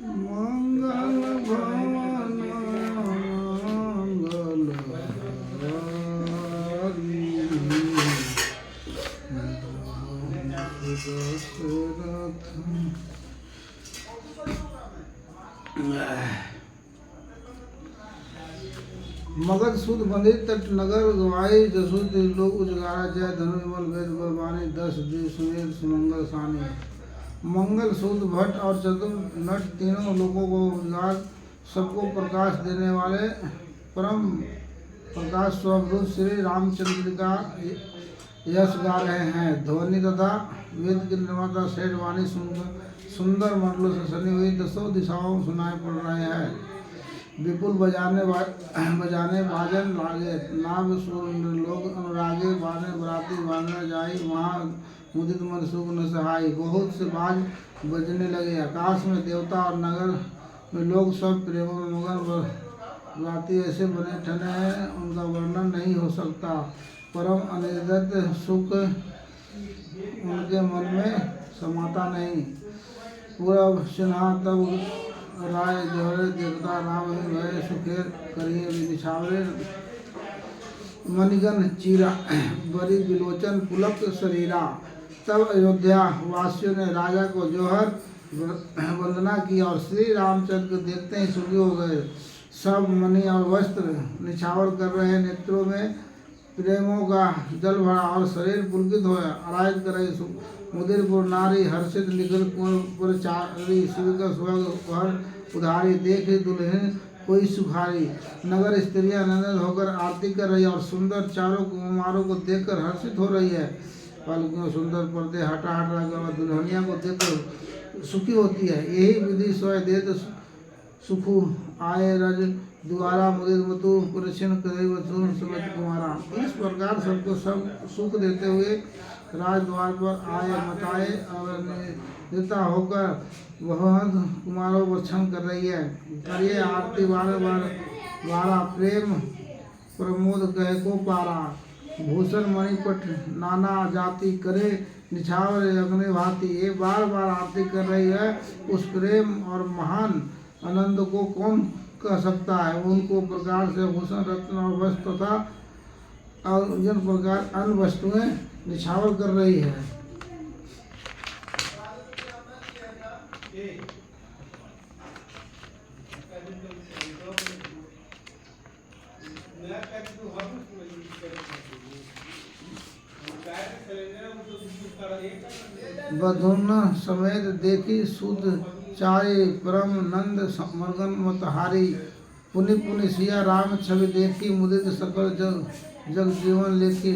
मंगल भवन मंगल हारी दशरथ। मगध सुध मंदिर तट नगर गवाई जसु लोग उजगारा जय धनु विमल वेद बलवानी 10 दिव सुमेर सुमंगल सानी। मंगल सूद भट्ट और चतुर नट तीनों लोगों को उजाड़ सबको प्रकाश देने वाले परम प्रकाश स्वरूप श्री रामचंद्र का यश गा रहे हैं। ध्वनि तथा वेद के निर्माता श्रेष्ठ वाणी सुंदर मंडलों से सनी हुई 10 दिशाओं सुनाई पड़ रहे हैं। विपुल बजाने बाजन लागे नाभ लोग अनुरागे बाने बराती बाने जाई वहाँ मुदित मन सुख न सहाय। बहुत से बाज बजने लगे। आकाश में देवता और नगर में लोग सब प्रेमों में मगन। बराती ऐसे बने ठने हैं उनका वर्णन नहीं हो सकता। परम अनिर्दिष्ट सुख उनके मन में समाता नहीं। पूरा सिन्हा तब राय जोहरे देवता राम भय सुखेर करिए निछावरे मणिगन चीरा बड़ी बिलोचन पुलक शरीरा। तब अयोध्या वासियों ने राजा को जोहर वंदना की और श्री रामचंद्र को देखते ही सुखी हो गए। सब मणि और वस्त्र निछावर कर रहे नेत्रों में प्रेमों का जल भरा और शरीर पुलकित हो आराधित कर रहे। मुदिरपुर नारी हर्षित निखिल पुरचारी शिव का स्वर्ग उधारी देख दुल्हन कोई सुखारी। नगर स्त्रियां आनंदित होकर आरती कर रही है और सुंदर चारों कुमारों को देखकर हर्षित हो रही है। पलकों सुंदर पर्दे हटा दुल्हनिया को देखकर सुखी होती है। यही विधि स्वय देत सुखु आए रज द्वारा मुदित मधु पुरक्षण करे समित कुमारा। इस प्रकार सबको सब सुख देते हुए राजद्वार पर आए मताए और नेता होकर वह कुमारों को क्षण कर रही है। करिए आरती बारा प्रेम प्रमोद कह को पारा। भूषण मणिपट नाना जाति करे निछावर अग्नि भांति। ये बार बार आरती कर रही है। उस प्रेम और महान आनंद को कौन कह सकता है। उनको प्रकार से भूषण रत्न और वस्त्र तथा और जिन प्रकार अन्य वस्तुएं निछावर कर रही है। बधुन समेत देखी सुध चारे परम नंद मगन मतहारी। पुनि पुनि सिया राम छवि देखी मुदित सकल जग जीवन लेखी।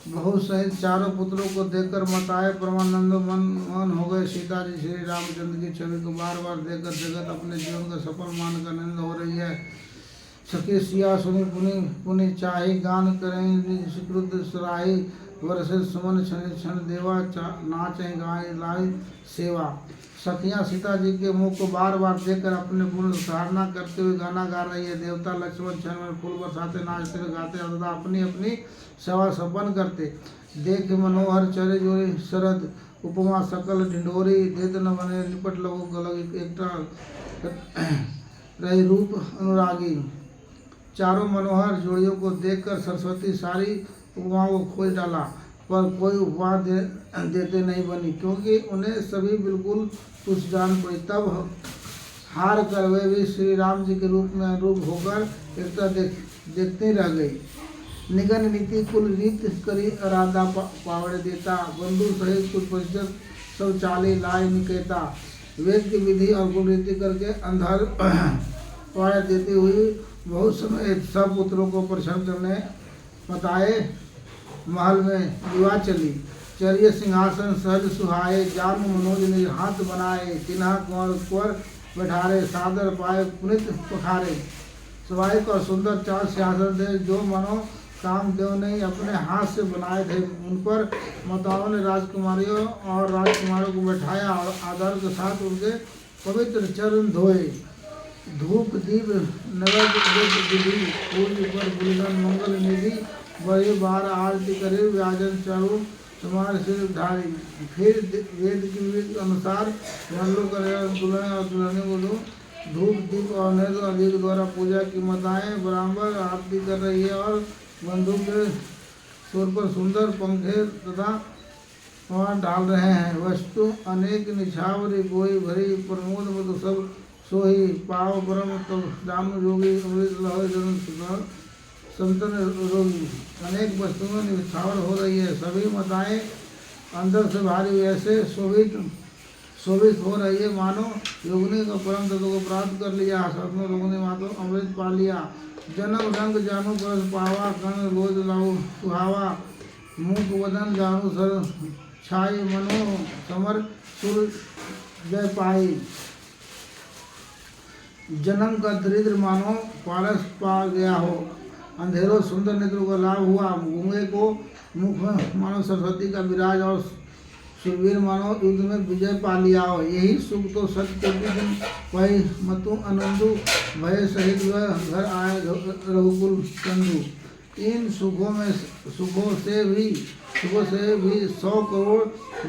बहुत सहित चारों पुत्रों को देखकर मताए परमानंद मन हो गए। सीता जी श्री रामचंद्र की छवि को बार बार देखकर जगत अपने जीवन का सफल मानकर आनंद हो रही है। सखी सिया सुनी पुनि पुनि चाही गान करें स्वीकृत सराही। वर्षे सुमन क्षण देवा नाचे गाय लाई सेवा। सखियां सीता जी के मुख को बार बार देखकर अपने गुण सराहना करते हुए गाना गा रही है। देवता लक्ष्मण क्षण में फूल बरसाते नाचते गाते तथा अपनी अपनी सेवा संपन्न करते। देख मनोहर चरे जोरी शरद उपमा सकल ढिंडोरी। देत न बने निपट लगो गलग एकटा रही रूप अनुरागी। चारों मनोहर जोड़ियों को देखकर सरस्वती सारी उपमाओं को खोज डाला पर कोई उपमा देते नहीं बनी क्योंकि उन्हें सभी बिल्कुल तुच्छ जान पड़ी। तब हार कर वे भी श्री राम जी के रूप में अनुरूप होकर एकता देखते ही रह गई। निगन नीति कुल रीत करी आराधा पावड़े देता। बंधु सहित कुछ परिषद सब चाली लाई निकेता। वेद की विधि और कुल रीति करके अंधार पावड़े देती हुई बहुत समय सब पुत्रों को परीक्षण करने बताए महल में विवाह चली। चरिय सिंहासन सहज सुहाए। जानु मनोज ने हाथ बनाए। तिन्हा कुंवर बैठारे सादर पाए पुनित पखारे। स्वाभाविक और सुंदर चार सिंहासन थे जो मनो कामदेव ने अपने हाथ से बनाए थे। उन पर माताओं ने राजकुमारियों और राजकुमारों को बैठाया और आदर के साथ उनके पवित्र चरण धोए। धूप दीप नगर विधि पूर्व पर बुलंद मंगल निधि बड़े बार आरती करे। व्याजन तुम्हारे सिर धारी। फिर वेद की विधि के अनुसार वनलों करेगा दुल्हन और दुल्हने को दो धूप दीप और नैवेद्य अधिक द्वारा पूजा की माताएं बराबर आरती कर रही है और बंदूक के सुर पर सुंदर पंखे तथा वहाँ डाल रहे हैं। वस्तु अनेक निछावरी गोई भरी प्रमोद मधु सब सोही पाव परम तो राम योगी अमृत लहो जन संतन रोगी। अनेक वस्तुओं में निछावर हो रही है। सभी माताएं अंदर से भारी ऐसे शोभित हो रही है मानो योगिनी का परम तत्व को प्राप्त कर लिया। सपनों रोगिनी मातो अमृत पा लिया। जन्म रंग जानू परस पावा कर्ण रोज लाऊ सुहावा मुख वदन जानू सर छाई मनो समर सुर जय पाई। जन्म का दरिद्र मानो पारस पा गया हो। अंधेरों सुंदर नेत्रों का लाभ हुआ। गूंगे को मुख में मानो सरस्वती का विराज और सुरवीर मानो युद्ध में विजय पा लिया हो। यही सुख तो सत्य दिन वही मतु आनंदु भय सहित वह घर आए रघुकुल चंदु। इन सुखों से भी 100 करोड़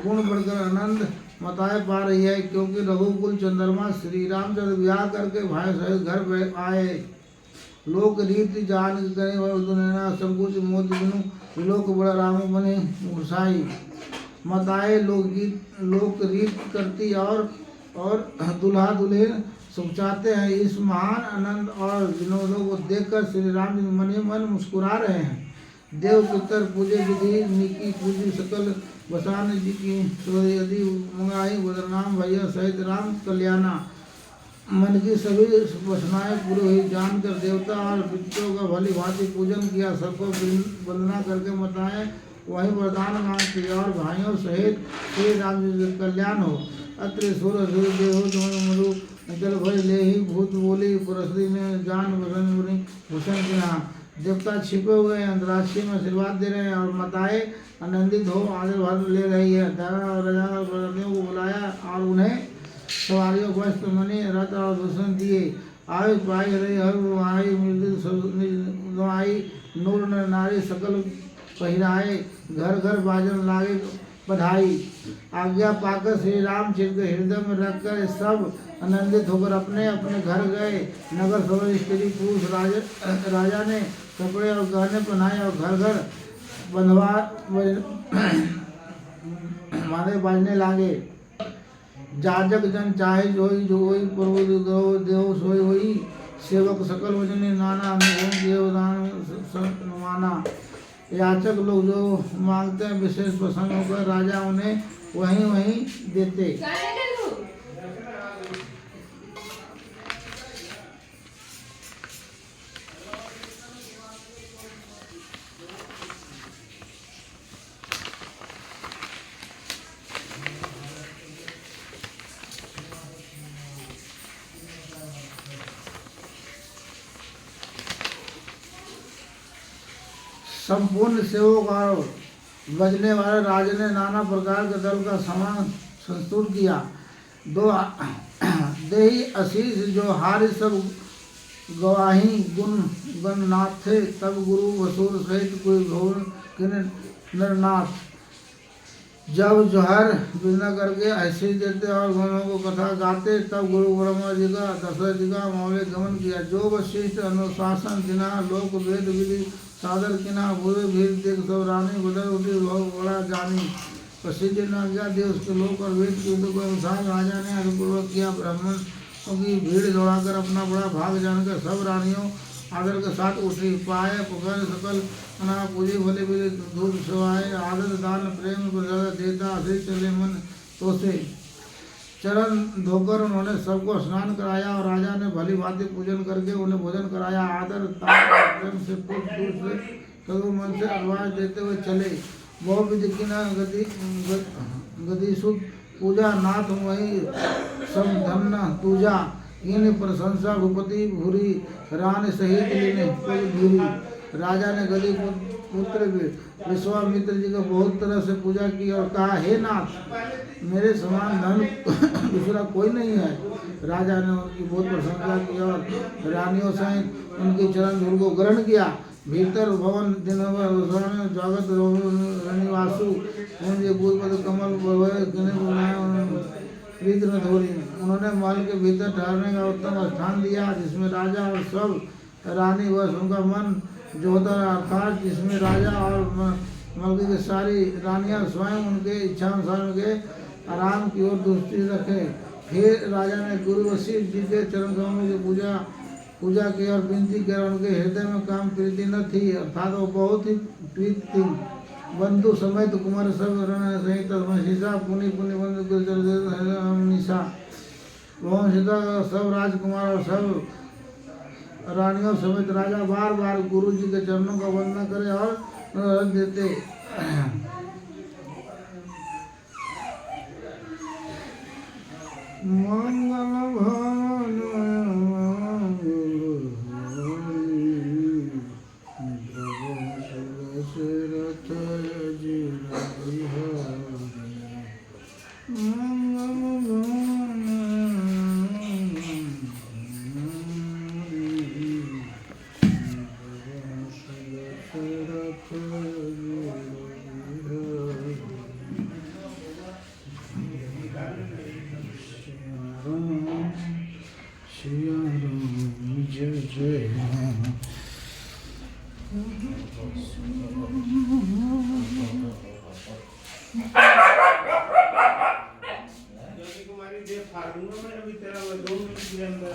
गुण बढ़कर आनंद मताएं पा रही है, क्योंकि रघुकुल चंद्रमा श्री रामचंद्र विवाह करके भाई सहित घर आए। लोक रीति जान करे वह संकुच मोद बिनु विलोक बड़ा राम बने मुरसाई। माताएं लोक रीत करती और दुल्हा दुल्हन सुख चाहते हैं। इस महान आनंद और विनोदों को देखकर श्री राम जी मन ही मन मुस्कुरा रहे हैं। देव पितर पूजे विधि निकी पूजी सकल बसान जी की यदि मंगाई बदरनाम भैया सहित राम कल्याणा। मन की सभी वासनाएं पूरी हुई जानकर देवता और पितरों का भली भांति पूजन किया। सबको वंदना करके माताएं वही वरदान मांगती और भाइयों सहित श्री राम जी कल्याण हो। अत्र सुर देहो तुम मरु निकल भय ले ही भूत बोली पुरस्ती में जान वसन भूषण किया। देवता छिपे हुए अंतराक्षी में आशीर्वाद दे रहे हैं और माताएं आनंदित हो आदर भाग ले रही है। दारा और राजा को बुलाया और उन्हें सवारियों वस्त्र मणि रथ और भूषण दिए। आयु पाई रही हर आई मृदु आई नूर नारी सकल पहिराए। घर घर बाजन लागे बधाई। आज्ञा पाकर श्री रामचंद्र हृदय में रखकर सब आनंदित होकर अपने अपने घर गए। नगर सभा स्त्री पुरुष राजा ने कपड़े और गहने पहनाए और घर घर बंधवा मारे बाजने लागे। जाजक जन चाहे जोई प्रभु देव सोई हुई। सेवक सकल वचने नाना देवदान माना। याचक लोग जो मांगते हैं विशेष प्रसन्न होकर राजा उन्हें वहीं देते। संपूर्ण सेवक और बजने वाले राजा ने नाना प्रकार के दल का सामान संस्तुत किया। दो देही आशीष जो हारि सब गवाही गुण गणनाथ थे। तब गुरु वसूर सहित कोई भवन के नरनाथ जब जोहर बिना करके ऐसे देते और गुणों को कथा गाते, तब गुरु ब्रह्मा जी का दशरथ जी का मामले गमन किया। जो वशिष्ठ अनुशासन दिना लोक वेद विधि सादर किना बुरे भीड़ देख सब रानी बदल उठी बहुत बड़ा जानी। प्रसिद्ध नाज्ञा दे उसके लोक और वेद के युद्ध को अनुसार राजा ने अनुपूर्वक किया। ब्राह्मणों की भीड़ दौड़ाकर अपना बड़ा भाग जानकर सब रानियों आदर के साथ उठी। पाए पुकार सकल अना पूजी भले भी धूप सवाए। आदर दान प्रेम देता से चले मन तो से चरण धोकर उन्होंने सबको स्नान कराया और राजा ने भली भांति पूजन करके उन्हें भोजन कराया। आदर प्रेम से कुछ दूर से सदु मन से आवाज देते हुए चले। बहु विधि की न गति सुख पूजा नाथ वही सब धन पूजा। इन प्रशंसा भूपति भूरी रान सहित लेने भूरी। राजा ने गति पुत्र विश्वामित्र जी को बहुत तरह से पूजा की और कहा, हे नाथ मेरे समान धन दूसरा कोई नहीं है। राजा ने उनकी बहुत प्रशंसा की और रानियों सहित उनकी चरण धूल को ग्रहण किया। भीतर भवन दिन जगत रनिवासु मुझे भूतपद कमल प्रीत न धोरी। उन्होंने महल के भीतर ठहरने का उत्तम स्थान दिया जिसमें राजा और सब रानी व उनका मन जोधर अर्थात जिसमें राजा और मलकी की सारी रानियां स्वयं उनके इच्छानुसार उनके आराम की ओर दृष्टि रखे। फिर राजा ने गुरु वशिष्ठ जी के चरण कमलों की पूजा की और विनती की। उनके हृदय में काम प्रीति न थी अर्थात वो बहुत ही प्रीत थी। बंधु समेत कुमार सब सहित सीता पुनि पुनि बंधु निशा वह सीता सब राजकुमार और सब रानियों समेत राजा बार बार गुरु जी के चरणों का वंदना करे और रख देते। मंगल फाड़ूंगा मैं अभी तेरा 2 मिनट के अंदर